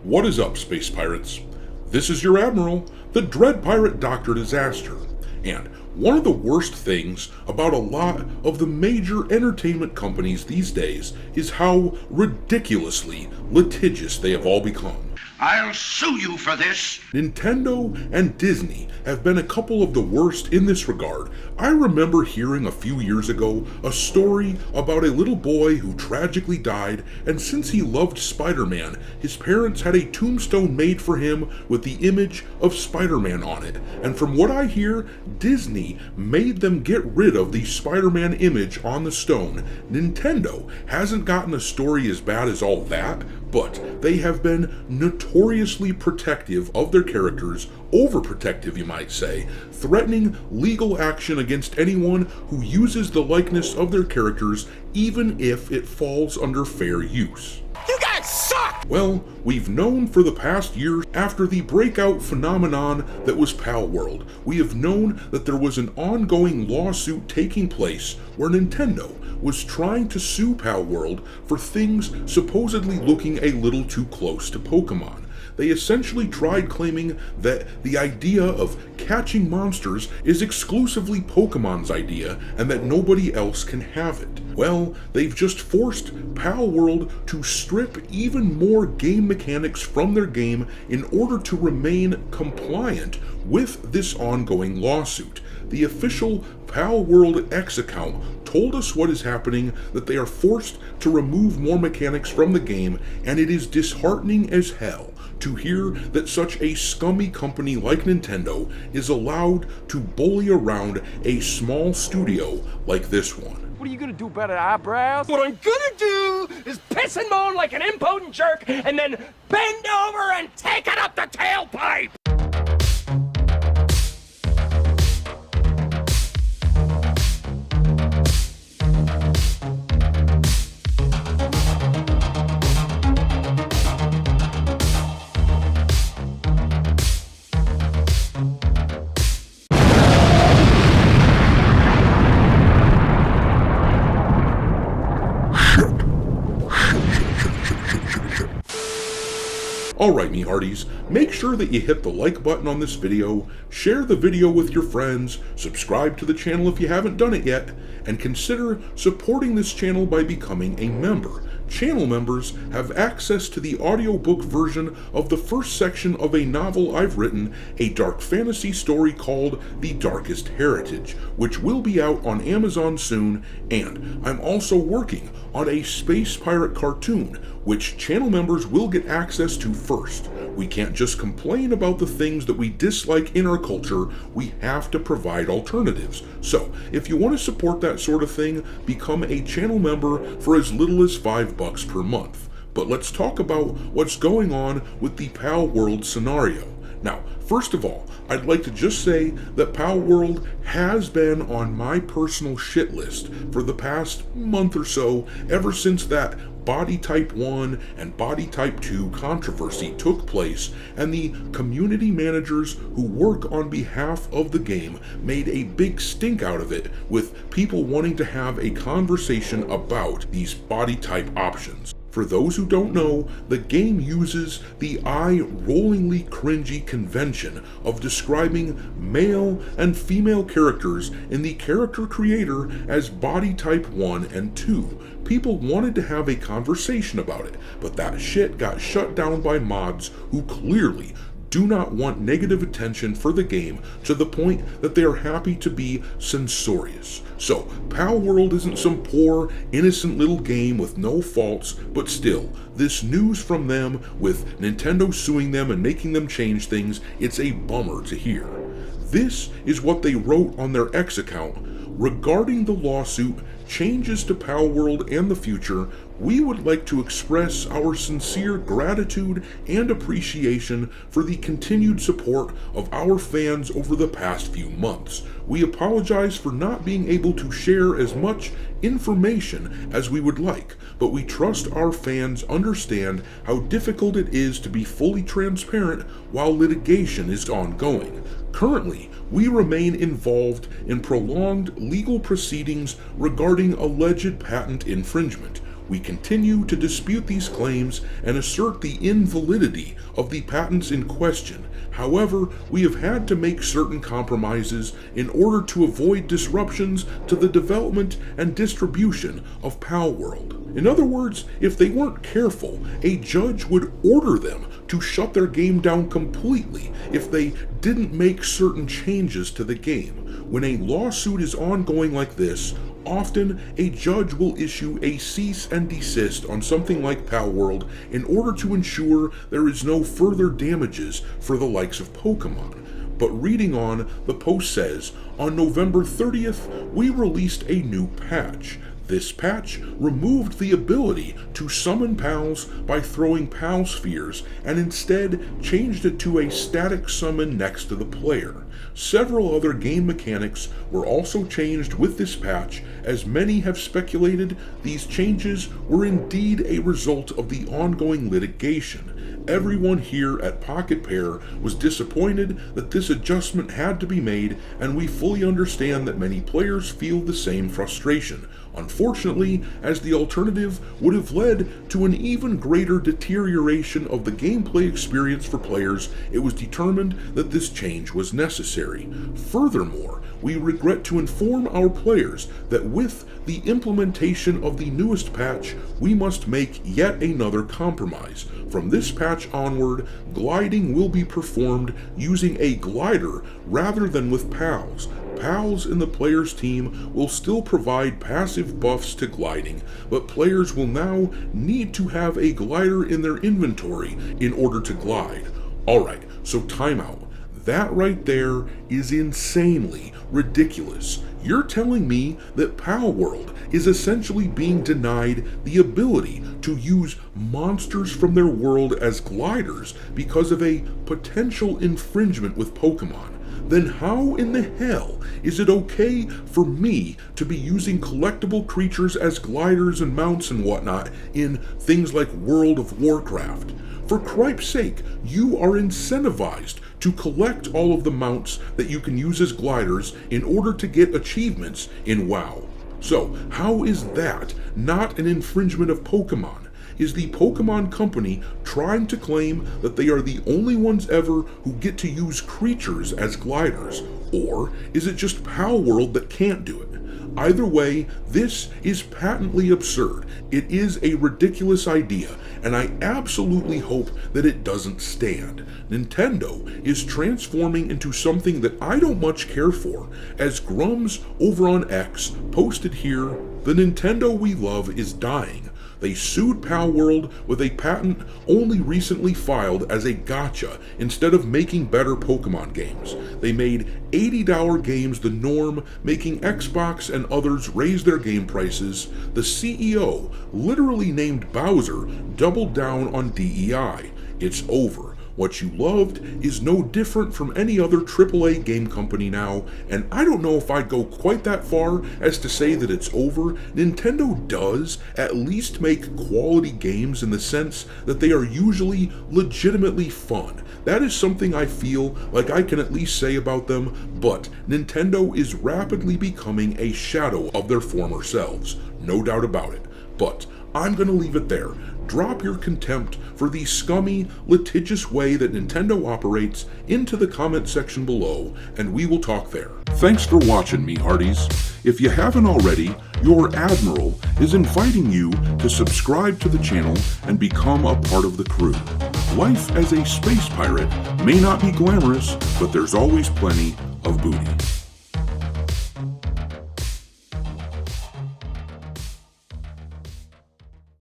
What is up, space pirates? This is your Admiral, the Dread Pirate Dr. Disaster, and one of the worst things about a lot of the major entertainment companies these days is how ridiculously litigious they have all become. I'll sue you for this. Nintendo and Disney have been a couple of the worst in this regard. I remember hearing a few years ago a story about a little boy who tragically died, and since he loved Spider-Man, his parents had a tombstone made for him with the image of Spider-Man on it. And from what I hear, Disney made them get rid of the Spider-Man image on the stone. Nintendo hasn't gotten a story as bad as all that, but they have been notoriously protective of their characters, overprotective you might say, threatening legal action against anyone who uses the likeness of their characters, even if it falls under fair use. You guys suck! Well, we've known for the past year, after the breakout phenomenon that was Palworld, we have known that there was an ongoing lawsuit taking place where Nintendo was trying to sue Palworld for things supposedly looking a little too close to Pokemon. They essentially tried claiming that the idea of catching monsters is exclusively Pokemon's idea and that nobody else can have it. Well, they've just forced Palworld to strip even more game mechanics from their game in order to remain compliant with this ongoing lawsuit. The official Palworld X account told us what is happening, that they are forced to remove more mechanics from the game, and it is disheartening as hell to hear that such a scummy company like Nintendo is allowed to bully around a small studio like this one. What are you gonna do about it, eyebrows? What I'm gonna do is piss and moan like an impotent jerk and then bend over and take it up the tailpipe! Alright, me hearties, make sure that you hit the like button on this video, share the video with your friends, subscribe to the channel if you haven't done it yet, and consider supporting this channel by becoming a member. Channel members have access to the audiobook version of the first section of a novel I've written, a dark fantasy story called The Darkest Heritage, which will be out on Amazon soon, and I'm also working on a space pirate cartoon, which channel members will get access to first. We can't just complain about the things that we dislike in our culture, we have to provide alternatives. So, if you want to support that sort of thing, become a channel member for as little as $5 per month. But let's talk about what's going on with the Palworld scenario. Now, first of all, I'd like to just say that Palworld has been on my personal shit list for the past month or so, ever since that Body Type 1 and Body Type 2 controversy took place, and the community managers who work on behalf of the game made a big stink out of it, with people wanting to have a conversation about these body type options. For those who don't know, the game uses the eye-rollingly cringy convention of describing male and female characters in the character creator as body type 1 and 2. People wanted to have a conversation about it, but that shit got shut down by mods who clearly do not want negative attention for the game to the point that they are happy to be censorious. So, Palworld isn't some poor, innocent little game with no faults, but still, this news from them, with Nintendo suing them and making them change things, it's a bummer to hear. This is what they wrote on their X account. Regarding the lawsuit, changes to Palworld and the future, we would like to express our sincere gratitude and appreciation for the continued support of our fans over the past few months. We apologize for not being able to share as much information as we would like, but we trust our fans understand how difficult it is to be fully transparent while litigation is ongoing. Currently, we remain involved in prolonged legal proceedings regarding alleged patent infringement. We continue to dispute these claims and assert the invalidity of the patents in question. However, we have had to make certain compromises in order to avoid disruptions to the development and distribution of Palworld. In other words, if they weren't careful, a judge would order them to shut their game down completely if they didn't make certain changes to the game. When a lawsuit is ongoing like this, often a judge will issue a cease and desist on something like Palworld in order to ensure there is no further damages for the likes of Pokemon. But reading on, the post says, on November 30th, we released a new patch. This patch removed the ability to summon pals by throwing pal spheres and instead changed it to a static summon next to the player. Several other game mechanics were also changed with this patch, as many have speculated these changes were indeed a result of the ongoing litigation. Everyone here at Pocket Pair was disappointed that this adjustment had to be made, and we fully understand that many players feel the same frustration. Unfortunately, as the alternative would have led to an even greater deterioration of the gameplay experience for players, it was determined that this change was necessary. Furthermore, we regret to inform our players that with the implementation of the newest patch, we must make yet another compromise. From this patch onward, gliding will be performed using a glider rather than with pals. Pals in the player's team will still provide passive buffs to gliding, but players will now need to have a glider in their inventory in order to glide. Alright, so timeout. That right there is insanely ridiculous. You're telling me that Palworld is essentially being denied the ability to use monsters from their world as gliders because of a potential infringement with Pokemon. Then how in the hell is it okay for me to be using collectible creatures as gliders and mounts and whatnot in things like World of Warcraft? For cripe's sake, you are incentivized to collect all of the mounts that you can use as gliders in order to get achievements in WoW. So, how is that not an infringement of Pokemon? Is the Pokemon Company trying to claim that they are the only ones ever who get to use creatures as gliders? Or is it just Palworld that can't do it? Either way, this is patently absurd. It is a ridiculous idea, and I absolutely hope that it doesn't stand. Nintendo is transforming into something that I don't much care for. As Grums over on X posted here, the Nintendo we love is dying. They sued Palworld with a patent only recently filed as a gotcha instead of making better Pokemon games. They made $80 games the norm, making Xbox and others raise their game prices. The CEO, literally named Bowser, doubled down on DEI. It's over. What you loved is no different from any other AAA game company now, and I don't know if I'd go quite that far as to say that it's over. Nintendo does at least make quality games in the sense that they are usually legitimately fun. That is something I feel like I can at least say about them, but Nintendo is rapidly becoming a shadow of their former selves. No doubt about it. But I'm going to leave it there. Drop your contempt for the scummy, litigious way that Nintendo operates into the comment section below, and we will talk there. Thanks for watching, me hearties. If you haven't already, your Admiral is inviting you to subscribe to the channel and become a part of the crew. Life as a space pirate may not be glamorous, but there's always plenty of booty.